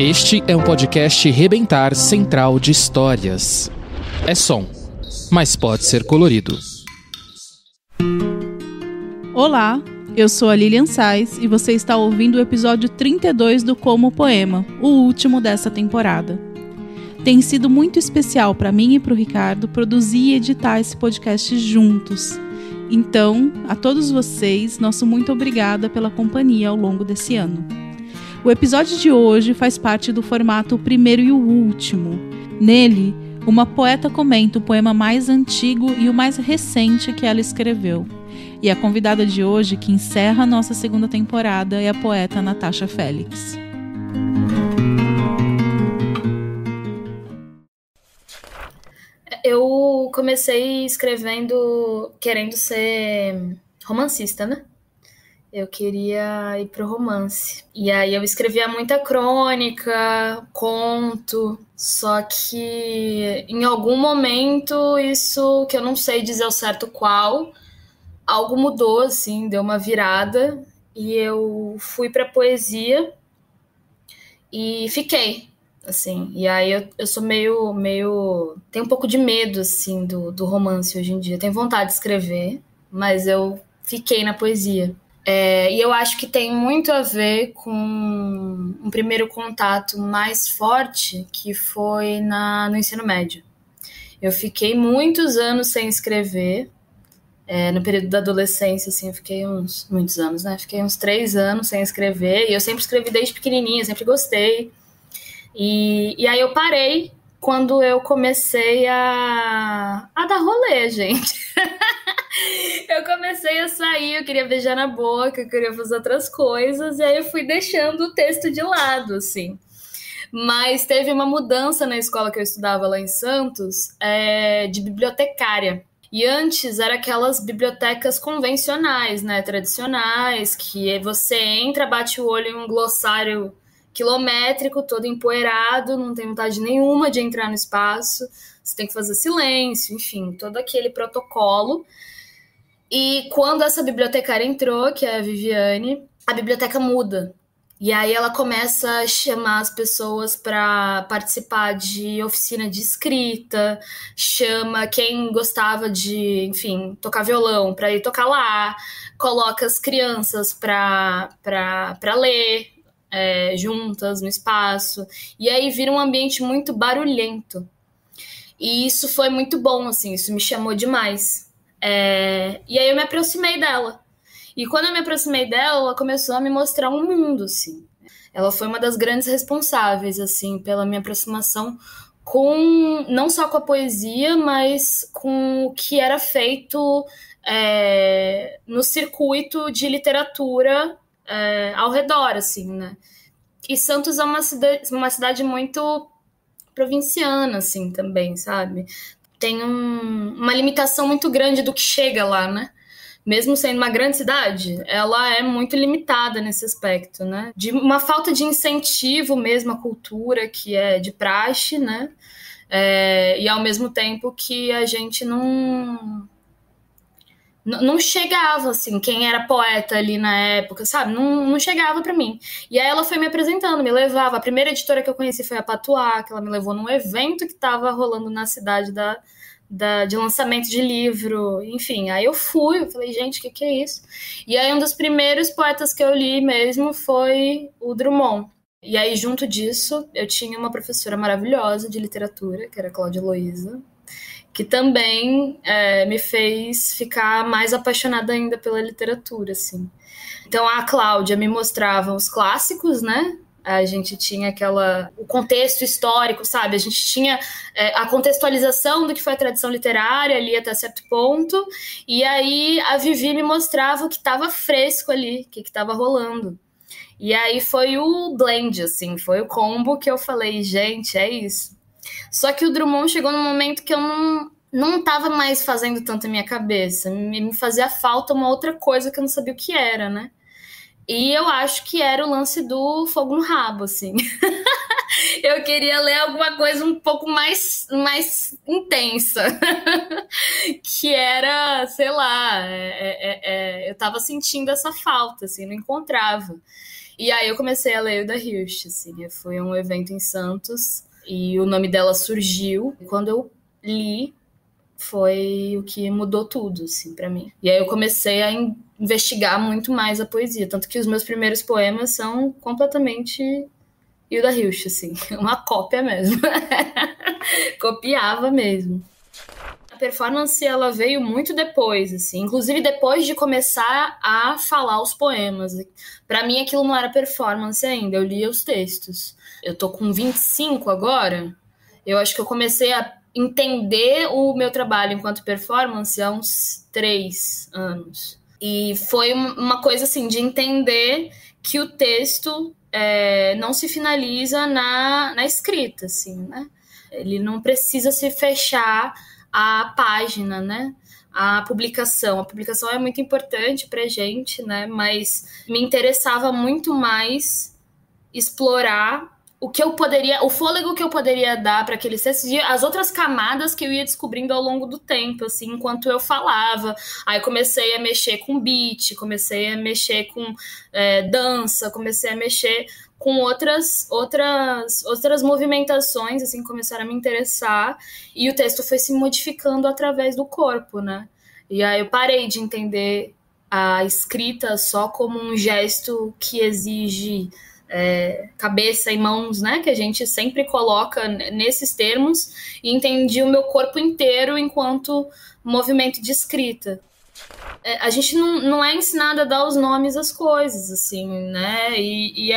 Este é um podcast Rebentar Central de Histórias. É som, mas pode ser colorido. Olá, eu sou a Lilian Sais e você está ouvindo o episódio 32 do Como Poema, o último dessa temporada. Tem sido muito especial para mim e para o Ricardo produzir e editar esse podcast juntos. Então, a todos vocês, nosso muito obrigada pela companhia ao longo desse ano. O episódio de hoje faz parte do formato O Primeiro e o Último. Nele, uma poeta comenta o poema mais antigo e o mais recente que ela escreveu. E a convidada de hoje, que encerra a nossa segunda temporada, é a poeta Natasha Félix. Eu comecei escrevendo, querendo ser romancista, né? Eu queria ir pro romance. E aí eu escrevia muita crônica, conto, só que em algum momento isso, que eu não sei dizer ao certo qual, algo mudou, assim, deu uma virada e eu fui pra poesia e fiquei, assim. E aí eu sou meio... Tenho um pouco de medo, assim, do romance hoje em dia. Tenho vontade de escrever, mas eu fiquei na poesia. E eu acho que tem muito a ver com um primeiro contato mais forte que foi no ensino médio. Eu fiquei muitos anos sem escrever. No período da adolescência, assim, eu fiquei muitos anos, né? Fiquei uns 3 anos sem escrever. E eu sempre escrevi desde pequenininha, sempre gostei. E aí eu parei quando eu comecei a dar rolê, gente. Eu comecei a sair, eu queria beijar na boca, eu queria fazer outras coisas, e aí eu fui deixando o texto de lado, assim. Mas teve uma mudança na escola que eu estudava lá em Santos, de bibliotecária. E antes era aquelas bibliotecas convencionais, né, tradicionais, que você entra, bate o olho em um glossário quilométrico, todo empoeirado, não tem vontade nenhuma de entrar no espaço, você tem que fazer silêncio, enfim, todo aquele protocolo. E quando essa bibliotecária entrou, que é a Viviane, a biblioteca muda. E aí ela começa a chamar as pessoas para participar de oficina de escrita, chama quem gostava de, enfim, tocar violão para ir tocar lá, coloca as crianças para ler juntas no espaço. E aí vira um ambiente muito barulhento. E isso foi muito bom, assim, isso me chamou demais. E aí eu me aproximei dela. E quando eu me aproximei dela, ela começou a me mostrar um mundo, assim. Ela foi uma das grandes responsáveis, assim, pela minha aproximação com, não só com a poesia, mas com o que era feito no circuito de literatura ao redor, assim, né? E Santos é uma cidade muito provinciana, assim, também, sabe? Tem uma limitação muito grande do que chega lá, né? Mesmo sendo uma grande cidade, ela é muito limitada nesse aspecto, né? De uma falta de incentivo mesmo à cultura, que é de praxe, né? E ao mesmo tempo que a gente não chegava, assim, quem era poeta ali na época, sabe? Não chegava pra mim. E aí ela foi me apresentando, me levava. A primeira editora que eu conheci foi a Patuá, que ela me levou num evento que tava rolando na cidade de lançamento de livro, enfim. Aí eu falei, gente, o que é isso? E aí um dos primeiros poetas que eu li mesmo foi o Drummond. E aí, junto disso, eu tinha uma professora maravilhosa de literatura, que era a Cláudia Heloísa, que também me fez ficar mais apaixonada ainda pela literatura, assim. Então a Cláudia me mostrava os clássicos, né? A gente tinha o contexto histórico, sabe? A gente tinha a contextualização do que foi a tradição literária ali até certo ponto, e aí a Vivi me mostrava o que estava fresco ali, o que estava rolando. E aí foi o blend, assim, foi o combo que eu falei, gente, é isso. Só que o Drummond chegou num momento que eu não tava mais fazendo tanto a minha cabeça. Me fazia falta uma outra coisa que eu não sabia o que era, né? E eu acho que era o lance do fogo no rabo, assim. Eu queria ler alguma coisa um pouco mais intensa. Que era, sei lá, eu tava sentindo essa falta, assim, não encontrava. E aí eu comecei a ler Hilda Hilst, assim. Foi um evento em Santos e o nome dela surgiu. Quando eu li, foi o que mudou tudo, assim, pra mim. E aí eu comecei a investigar muito mais a poesia. Tanto que os meus primeiros poemas são completamente Hilda Hilst, assim. Uma cópia mesmo. Copiava mesmo. A performance, ela veio muito depois, assim. Inclusive depois de começar a falar os poemas. Pra mim, aquilo não era performance ainda. Eu lia os textos. Eu tô com 25 agora. Eu acho que eu comecei a entender o meu trabalho enquanto performance há uns 3 anos. E foi uma coisa, assim, de entender que o texto não se finaliza na escrita, assim, né? Ele não precisa se fechar a página, né? A publicação. A publicação é muito importante pra gente, né? Mas me interessava muito mais explorar o que eu poderia, o fôlego que eu poderia dar para aquele texto e as outras camadas que eu ia descobrindo ao longo do tempo, assim, enquanto eu falava. Aí comecei a mexer com beat, comecei a mexer com dança, comecei a mexer com outras movimentações, assim, começaram a me interessar, e o texto foi se modificando através do corpo, né? E aí eu parei de entender a escrita só como um gesto que exige cabeça e mãos, né? Que a gente sempre coloca nesses termos, e entendi o meu corpo inteiro enquanto movimento de escrita. A gente não é ensinado a dar os nomes às coisas, assim, né? E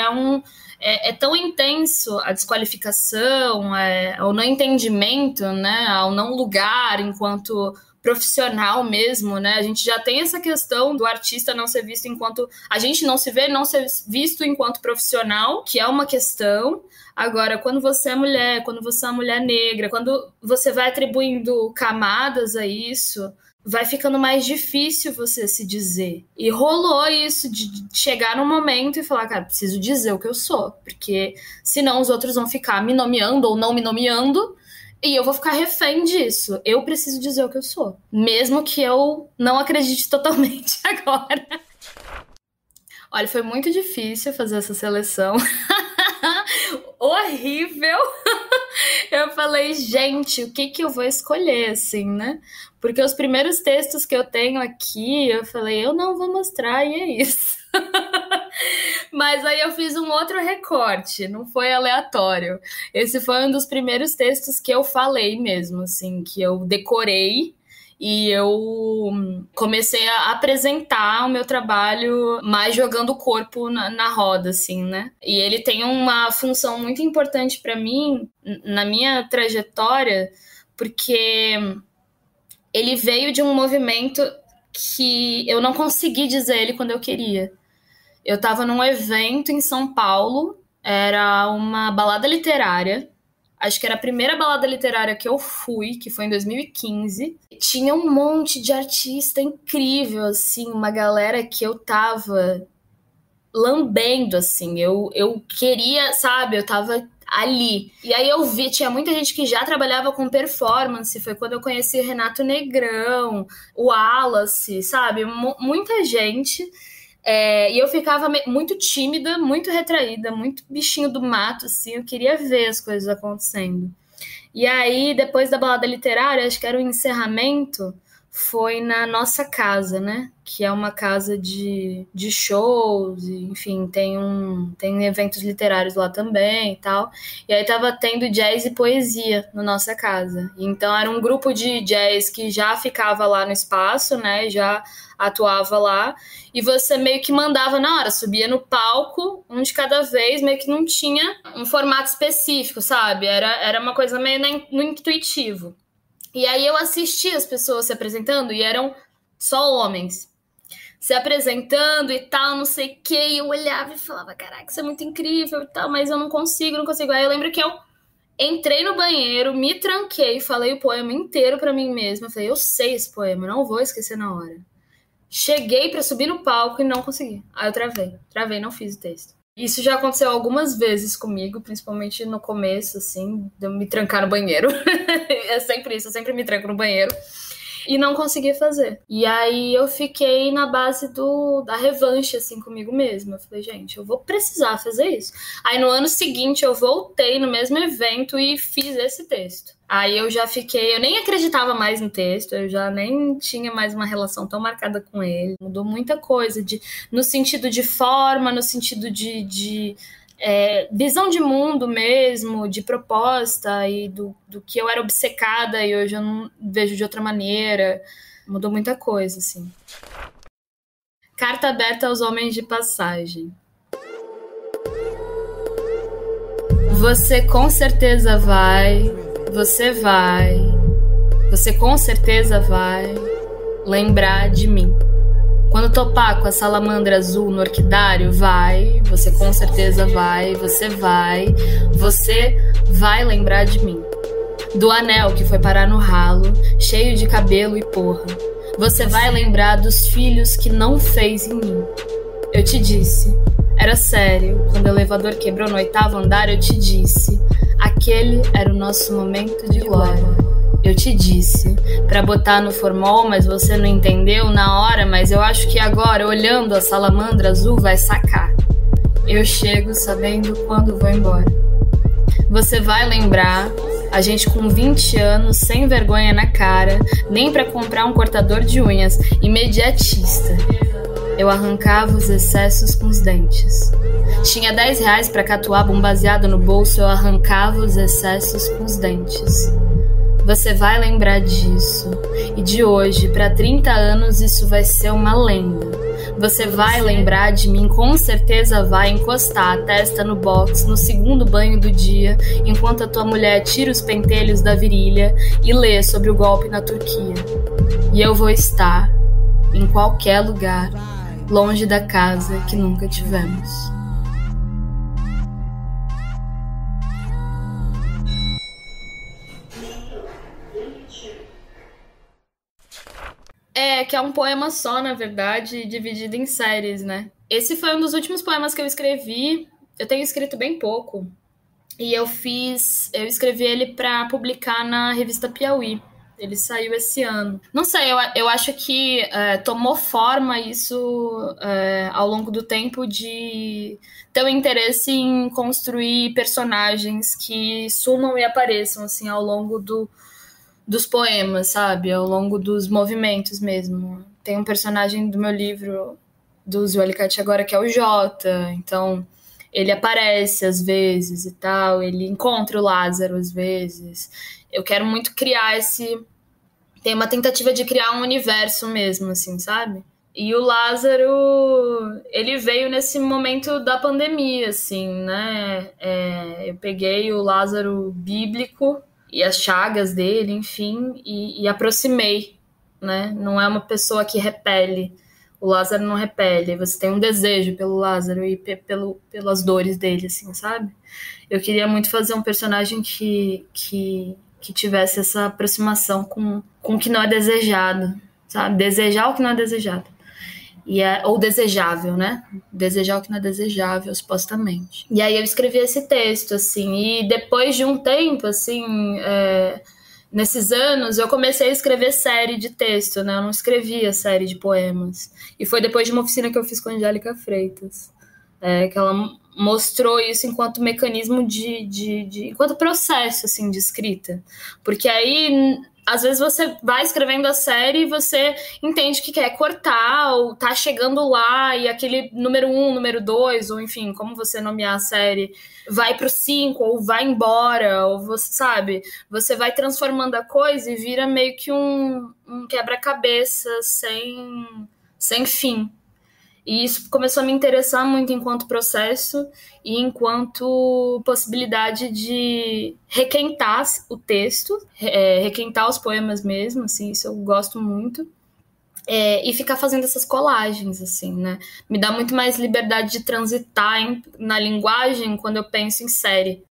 é tão intenso a desqualificação, o não entendimento, né? Ao não lugar enquanto profissional mesmo, né? A gente já tem essa questão do artista não ser visto enquanto... A gente não se vê, não ser visto enquanto profissional, que é uma questão. Agora, quando você é mulher, quando você é uma mulher negra, quando você vai atribuindo camadas a isso, vai ficando mais difícil você se dizer. E rolou isso de chegar num momento e falar, cara, preciso dizer o que eu sou, porque senão os outros vão ficar me nomeando ou não me nomeando, e eu vou ficar refém disso. Eu preciso dizer o que eu sou, mesmo que eu não acredite totalmente agora. Olha, foi muito difícil fazer essa seleção. Horrível. Eu falei, gente, o que eu vou escolher, assim, né? Porque os primeiros textos que eu tenho aqui, eu falei, eu não vou mostrar, e é isso. Mas aí eu fiz um outro recorte, não foi aleatório. Esse foi um dos primeiros textos que eu falei mesmo, assim, que eu decorei. E eu comecei a apresentar o meu trabalho mais jogando o corpo na roda, assim, né? E ele tem uma função muito importante para mim, na minha trajetória, porque ele veio de um movimento que eu não consegui dizer ele quando eu queria. Eu estava num evento em São Paulo, era uma balada literária. Acho que era a primeira balada literária que eu fui, que foi em 2015. Tinha um monte de artista incrível, assim, uma galera que eu tava lambendo, assim. Eu queria, sabe, eu tava ali. E aí eu vi, tinha muita gente que já trabalhava com performance. Foi quando eu conheci o Renato Negrão, o Wallace, sabe? Muita gente. E eu ficava muito tímida, muito retraída, muito bichinho do mato, assim, eu queria ver as coisas acontecendo. E aí, depois da balada literária, acho que era o encerramento, foi na nossa casa, né? Que é uma casa de shows, enfim, tem eventos literários lá também e tal. E aí tava tendo jazz e poesia na nossa casa. Então era um grupo de jazz que já ficava lá no espaço, né? Já atuava lá. E você meio que mandava na hora, subia no palco, um de cada vez, meio que não tinha um formato específico, sabe? Era uma coisa meio no intuitivo. E aí eu assistia as pessoas se apresentando e eram só homens se apresentando e tal, não sei o que, e eu olhava e falava, caraca, isso é muito incrível e tal, mas eu não consigo. Aí eu lembro que eu entrei no banheiro, me tranquei, falei o poema inteiro pra mim mesma, falei, eu sei esse poema, não vou esquecer na hora. Cheguei pra subir no palco e não consegui. Aí eu travei, não fiz o texto. Isso já aconteceu algumas vezes comigo, principalmente no começo, assim, de eu me trancar no banheiro. É sempre isso, eu sempre me tranco no banheiro. e não consegui fazer. E aí eu fiquei na base da revanche, assim, comigo mesma. Eu falei, gente, eu vou precisar fazer isso. Aí no ano seguinte eu voltei no mesmo evento e fiz esse texto. Aí eu já fiquei, eu nem acreditava mais no texto, eu já nem tinha mais uma relação tão marcada com ele. Mudou muita coisa, no sentido de forma, no sentido de visão de mundo mesmo, de proposta e do que eu era obcecada e hoje eu não vejo de outra maneira. Mudou muita coisa, assim. Carta aberta aos homens de passagem. Você com certeza você com certeza vai lembrar de mim. Quando topar com a salamandra azul no orquidário, você com certeza você vai lembrar de mim. Do anel que foi parar no ralo, cheio de cabelo e porra. Você vai lembrar dos filhos que não fez em mim. Eu te disse, era sério, quando o elevador quebrou no 8º andar, eu te disse, aquele era o nosso momento de glória. Eu te disse, pra botar no formol, mas você não entendeu na hora, mas eu acho que agora, olhando a salamandra azul, vai sacar. Eu chego sabendo quando vou embora. Você vai lembrar, a gente com 20 anos, sem vergonha na cara, nem pra comprar um cortador de unhas, imediatista. Eu arrancava os excessos com os dentes. Tinha R$10 pra catuaba um baseado no bolso, eu arrancava os excessos com os dentes. Você vai lembrar disso. E de hoje, para 30 anos, isso vai ser uma lenda. Você vai lembrar de mim, com certeza vai encostar a testa no box no segundo banho do dia, enquanto a tua mulher tira os pentelhos da virilha e lê sobre o golpe na Turquia. E eu vou estar em qualquer lugar, longe da casa que nunca tivemos. Que é um poema só, na verdade, dividido em séries, né? Esse foi um dos últimos poemas que eu escrevi. Eu tenho escrito bem pouco. E eu escrevi ele para publicar na revista Piauí. Ele saiu esse ano. Não sei, eu acho que tomou forma isso ao longo do tempo de ter o interesse em construir personagens que sumam e apareçam, assim, ao longo dos poemas, sabe? Ao longo dos movimentos mesmo. Tem um personagem do meu livro, do Zio Alicate agora, que é o Jota. Então, ele aparece às vezes e tal. Ele encontra o Lázaro às vezes. Eu quero muito criar tem uma tentativa de criar um universo mesmo, assim, sabe? E o Lázaro, ele veio nesse momento da pandemia, assim, né? Eu peguei o Lázaro bíblico e as chagas dele, enfim, e aproximei, né? Não é uma pessoa que repele. O Lázaro não repele. Você tem um desejo pelo Lázaro e pelas dores dele, assim, sabe? Eu queria muito fazer um personagem que tivesse essa aproximação com o que não é desejado, sabe? Desejar o que não é desejado. Ou desejável, né? Desejar o que não é desejável, supostamente. E aí eu escrevi esse texto, assim, e depois de um tempo, assim, nesses anos, eu comecei a escrever série de texto, né? Eu não escrevia série de poemas. E foi depois de uma oficina que eu fiz com a Angélica Freitas, que ela mostrou isso enquanto mecanismo enquanto processo, assim, de escrita. Porque aí, às vezes você vai escrevendo a série e você entende que quer cortar, ou tá chegando lá e aquele número 1, número 2, ou enfim, como você nomear a série, vai pro 5, ou vai embora, ou você, sabe, você vai transformando a coisa e vira meio que um quebra-cabeça sem fim. E isso começou a me interessar muito enquanto processo e enquanto possibilidade de requentar o texto, requentar os poemas mesmo, assim, isso eu gosto muito. E ficar fazendo essas colagens, assim, né? Me dá muito mais liberdade de transitar na linguagem quando eu penso em série.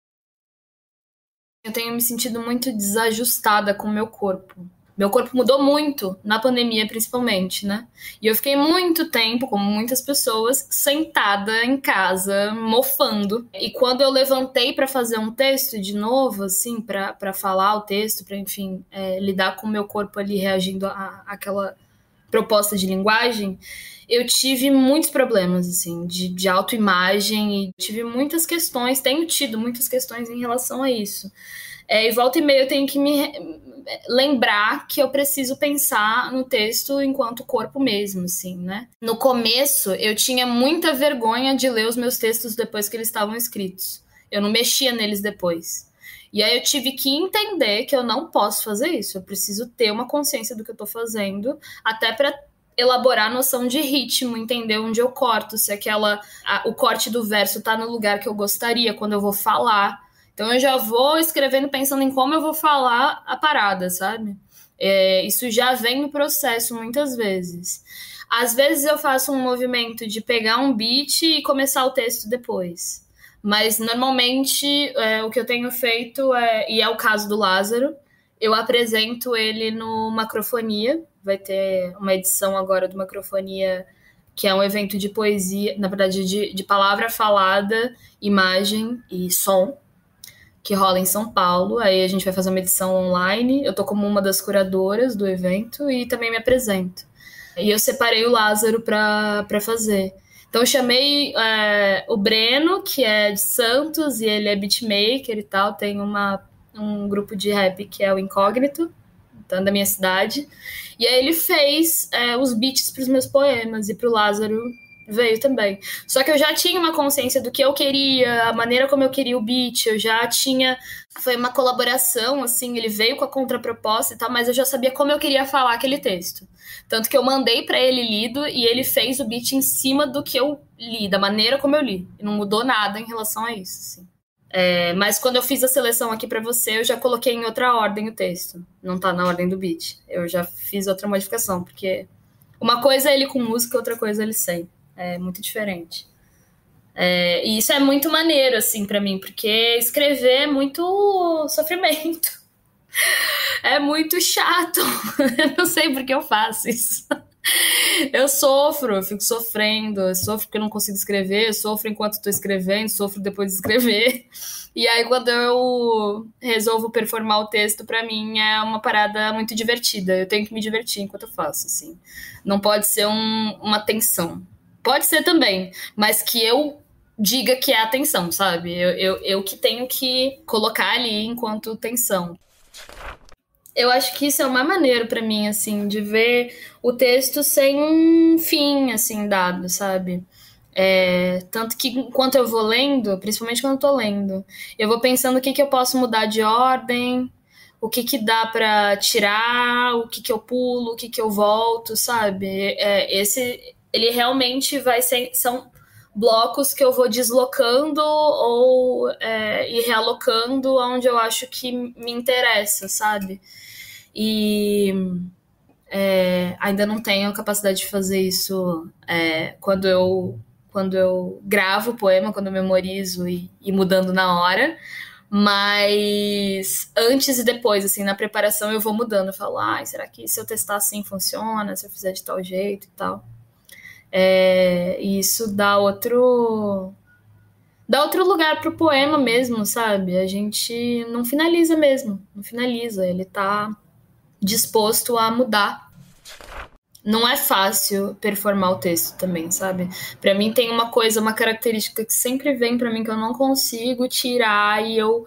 Eu tenho me sentido muito desajustada com o meu corpo. Meu corpo mudou muito, na pandemia principalmente, né? E eu fiquei muito tempo, como muitas pessoas, sentada em casa, mofando. E quando eu levantei para fazer um texto de novo, assim, para falar o texto, para, enfim, lidar com o meu corpo ali reagindo àquela proposta de linguagem, eu tive muitos problemas, assim, de autoimagem e tive muitas questões, tenho tido muitas questões em relação a isso. E volta e meia eu tenho que me lembrar que eu preciso pensar no texto enquanto corpo mesmo, assim, né? No começo, eu tinha muita vergonha de ler os meus textos depois que eles estavam escritos. Eu não mexia neles depois. E aí eu tive que entender que eu não posso fazer isso. Eu preciso ter uma consciência do que eu tô fazendo, até para elaborar a noção de ritmo, entender onde eu corto, se o corte do verso tá no lugar que eu gostaria, quando eu vou falar. Então eu já vou escrevendo pensando em como eu vou falar a parada, sabe? Isso já vem no processo muitas vezes. Às vezes eu faço um movimento de pegar um beat e começar o texto depois. Mas normalmente o que eu tenho feito e é o caso do Lázaro, eu apresento ele no Macrofonia. Vai ter uma edição agora do Macrofonia, que é um evento de poesia, na verdade de palavra falada, imagem e som, que rola em São Paulo. Aí a gente vai fazer uma edição online. Eu tô como uma das curadoras do evento e também me apresento. E eu separei o Lázaro para fazer. Então eu chamei o Breno, que é de Santos, e ele é beatmaker e tal. Tem um grupo de rap que é o Incógnito, então, da minha cidade. E aí ele fez os beats para os meus poemas, e pro Lázaro veio também. Só que eu já tinha uma consciência do que eu queria, a maneira como eu queria o beat, eu já tinha... Foi uma colaboração, assim, ele veio com a contraproposta e tal, mas eu já sabia como eu queria falar aquele texto. Tanto que eu mandei pra ele lido e ele fez o beat em cima do que eu li, da maneira como eu li. E não mudou nada em relação a isso, assim. Mas quando eu fiz a seleção aqui pra você, eu já coloquei em outra ordem o texto. Não tá na ordem do beat. Eu já fiz outra modificação, porque uma coisa é ele com música, outra coisa é ele sem. É muito diferente. E isso é muito maneiro, assim, pra mim, porque escrever é muito sofrimento. É muito chato. Eu não sei por que eu faço isso. Eu sofro, eu fico sofrendo. Eu sofro porque eu não consigo escrever. Eu sofro enquanto estou escrevendo, sofro depois de escrever. E aí, quando eu resolvo performar o texto, pra mim é uma parada muito divertida. Eu tenho que me divertir enquanto eu faço, assim. Não pode ser uma tensão. Pode ser também, mas que eu diga que é atenção, sabe? Eu que tenho que colocar ali enquanto tensão. Eu acho que isso é uma maneira pra mim, assim, de ver o texto sem um fim, assim, dado, sabe? Tanto que enquanto eu vou lendo, principalmente quando eu tô lendo, eu vou pensando o que eu posso mudar de ordem, o que dá pra tirar, o que eu pulo, o que eu volto, sabe? Ele realmente vai ser... São blocos que eu vou deslocando e realocando onde eu acho que me interessa, sabe? E ainda não tenho a capacidade de fazer isso quando eu gravo o poema, quando eu memorizo e mudando na hora. Mas antes e depois, assim, na preparação eu vou mudando. Eu falo, será que se eu testar assim funciona? Se eu fizer de tal jeito e tal. E isso dá outro lugar pro poema mesmo, sabe? A gente não finaliza mesmo, não finaliza, ele tá disposto a mudar. Não é fácil performar o texto também, sabe? Pra mim tem uma característica que sempre vem pra mim que eu não consigo tirar, e eu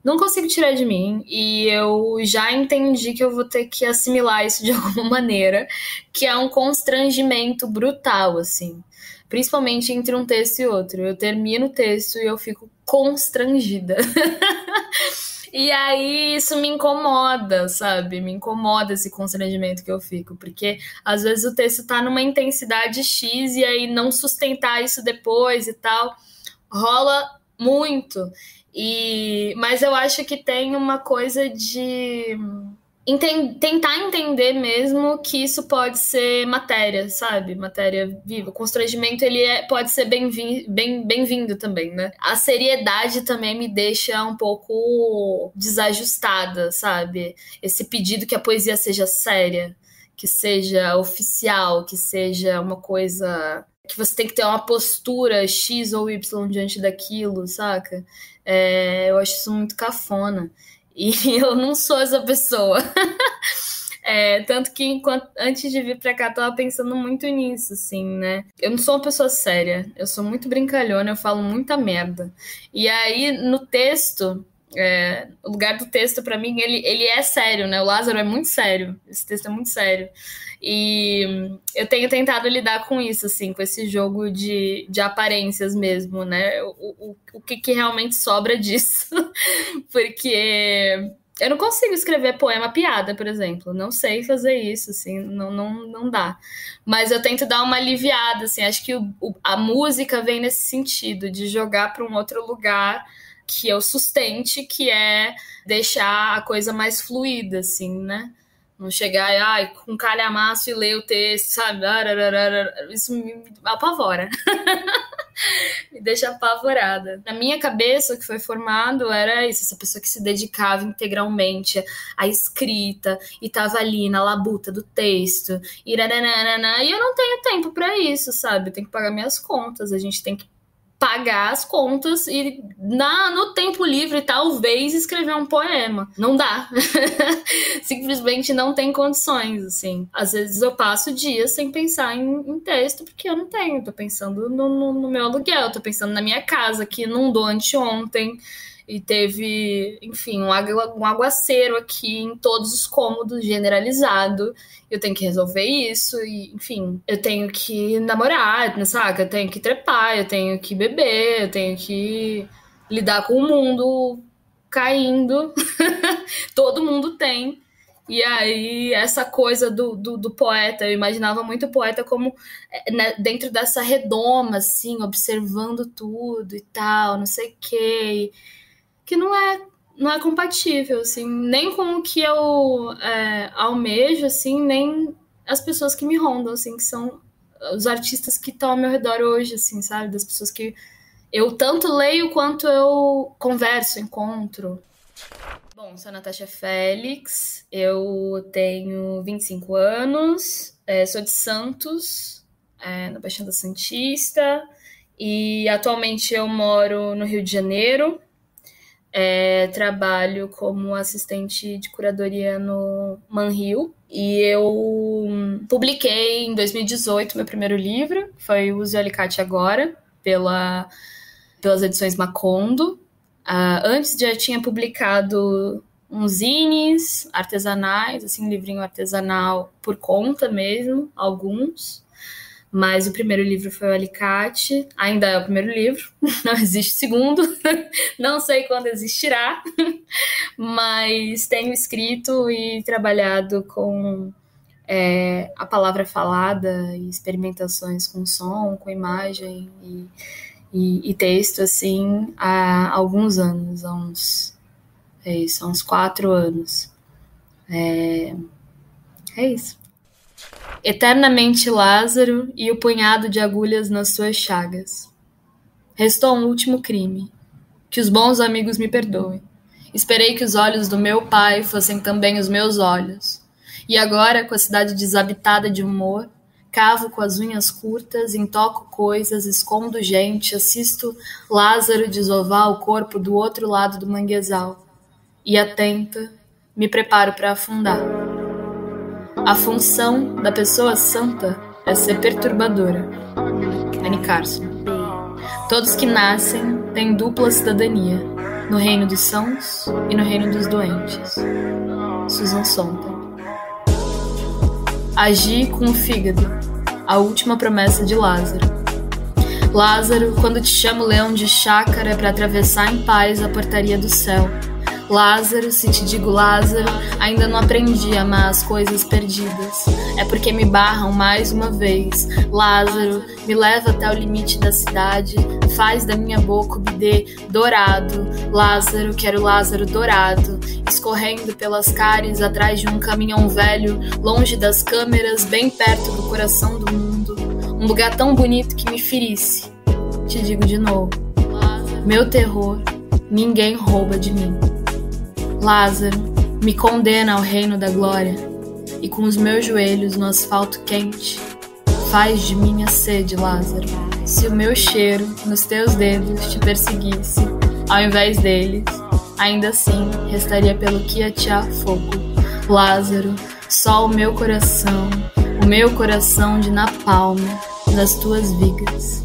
não consigo tirar de mim, e eu já entendi que eu vou ter que assimilar isso de alguma maneira, que é um constrangimento brutal, assim. Principalmente entre um texto e outro. Eu termino o texto e eu fico constrangida. E aí isso me incomoda, sabe? Me incomoda esse constrangimento que eu fico, porque às vezes o texto tá numa intensidade X e aí não sustentar isso depois e tal, rola muito. Mas eu acho que tem uma coisa de tentar entender mesmo que isso pode ser matéria, sabe? Matéria viva. O constrangimento, ele pode ser bem-vindo também, né? A seriedade também me deixa um pouco desajustada, sabe? Esse pedido que a poesia seja séria, que seja oficial, que seja uma coisa que você tem que ter uma postura X ou Y diante daquilo, saca? Eu acho isso muito cafona. E eu não sou essa pessoa. Tanto que antes de vir pra cá, eu tava pensando muito nisso, assim, né? Eu não sou uma pessoa séria. Eu sou muito brincalhona, eu falo muita merda. E aí, no texto, o lugar do texto, pra mim, ele é sério, né? O Lázaro é muito sério. Esse texto é muito sério. E eu tenho tentado lidar com isso, assim, com esse jogo de aparências mesmo, né? O que realmente sobra disso. Porque eu não consigo escrever poema piada, por exemplo. Não sei fazer isso, assim, não dá. Mas eu tento dar uma aliviada, assim. Acho que a música vem nesse sentido, de jogar para um outro lugar que eu sustente, que é deixar a coisa mais fluida, assim, né? Não chegar com calhamaço e ler o texto, sabe? Isso me apavora. Me deixa apavorada. Na minha cabeça, o que foi formado era isso, essa pessoa que se dedicava integralmente à escrita e tava ali na labuta do texto e eu não tenho tempo pra isso, sabe? Eu tenho que pagar minhas contas, a gente tem que pagar as contas e no tempo livre talvez escrever um poema. Não dá. Simplesmente não tem condições, assim. Às vezes eu passo dias sem pensar em texto porque eu não tenho. Tô pensando no meu aluguel, tô pensando na minha casa que inundou anteontem e teve, enfim, um aguaceiro aqui em todos os cômodos, generalizado. Eu tenho que resolver isso e, enfim, eu tenho que namorar, saca? Eu tenho que trepar, eu tenho que beber, eu tenho que lidar com o mundo caindo. Todo mundo tem. E aí, essa coisa do poeta, eu imaginava muito o poeta como né, dentro dessa redoma, assim, observando tudo e tal, não sei o quê. Que não é compatível, assim, nem com o que eu almejo, assim, nem as pessoas que me rondam, assim, que são os artistas que estão ao meu redor hoje, assim, sabe? Das pessoas que eu tanto leio quanto eu converso, encontro. Bom, sou a Natasha Félix, eu tenho 25 anos, sou de Santos, na Baixada Santista, e atualmente eu moro no Rio de Janeiro. Trabalho como assistente de curadoria no Manrio e eu publiquei em 2018 meu primeiro livro, foi Use o Alicate Agora, pelas edições Macondo. Antes já tinha publicado uns zines artesanais, assim, livrinho artesanal por conta mesmo, alguns. Mas o primeiro livro foi o Alicate, ainda é o primeiro livro, não existe segundo, não sei quando existirá, mas tenho escrito e trabalhado com a palavra falada e experimentações com som, com imagem e texto, assim, há alguns anos, há uns 4 anos. É isso. Eternamente Lázaro e o punhado de agulhas nas suas chagas. Restou um último crime. Que os bons amigos me perdoem. Esperei que os olhos do meu pai fossem também os meus olhos. E agora, com a cidade desabitada de humor, cavo com as unhas curtas, intoco coisas, escondo gente, assisto Lázaro desovar o corpo do outro lado do manguezal. E atenta, me preparo para afundar. A função da pessoa santa é ser perturbadora. Annie Carson. Todos que nascem têm dupla cidadania, no reino dos sãos e no reino dos doentes. Susan Sontag. Agir com o fígado, a última promessa de Lázaro. Lázaro, quando te chamo leão de chácara para atravessar em paz a portaria do céu, Lázaro, se te digo Lázaro, ainda não aprendi a amar as coisas perdidas. É porque me barram mais uma vez. Lázaro, me leva até o limite da cidade, faz da minha boca o bidê dourado. Lázaro, quero Lázaro dourado, escorrendo pelas cáries atrás de um caminhão velho, longe das câmeras, bem perto do coração do mundo. Um lugar tão bonito que me ferisse. Te digo de novo, meu terror, ninguém rouba de mim. Lázaro, me condena ao reino da glória, e com os meus joelhos no asfalto quente, faz de mim a sede, Lázaro. Se o meu cheiro nos teus dedos te perseguisse, ao invés deles, ainda assim restaria pelo que atear fogo. Lázaro, só o meu coração de napalm das tuas vigas.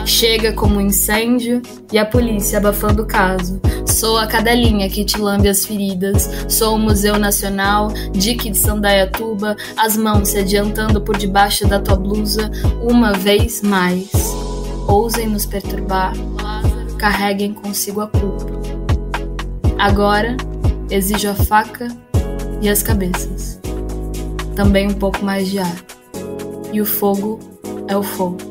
Chega como um incêndio e a polícia abafando o caso. Sou a cadelinha que te lambe as feridas. Sou o Museu Nacional, Dique de Sandaiatuba, as mãos se adiantando por debaixo da tua blusa. Uma vez mais, ousem nos perturbar, carreguem consigo a culpa. Agora, exijo a faca e as cabeças. Também um pouco mais de ar. E o fogo é o fogo.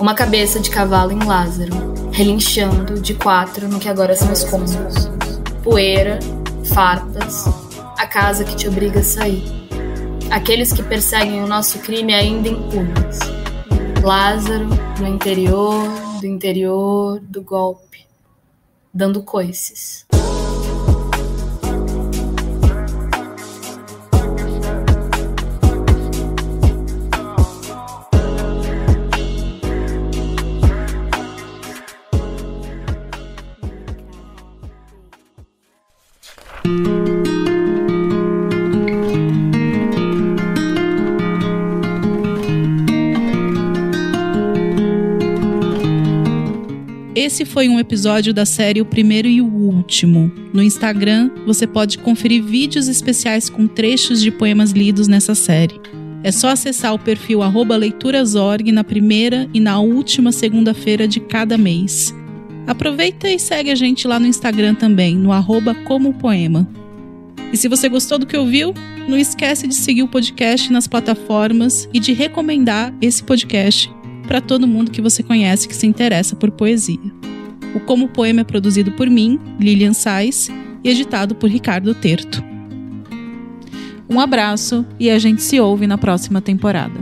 Uma cabeça de cavalo em Lázaro, relinchando de 4 no que agora são escombros. Poeira, farpas, a casa que te obriga a sair. Aqueles que perseguem o nosso crime ainda impunes. Lázaro, no interior do golpe, dando coices. Esse foi um episódio da série O Primeiro e o Último. No Instagram, você pode conferir vídeos especiais com trechos de poemas lidos nessa série. É só acessar o perfil @leiturasorg na primeira e na última segunda-feira de cada mês. Aproveita e segue a gente lá no Instagram também, no @comopoema. E se você gostou do que ouviu, não esquece de seguir o podcast nas plataformas e de recomendar esse podcast para todo mundo que você conhece que se interessa por poesia. O Como Poema é produzido por mim, Lilian Sais, e editado por Ricardo Terto. Um abraço e a gente se ouve na próxima temporada.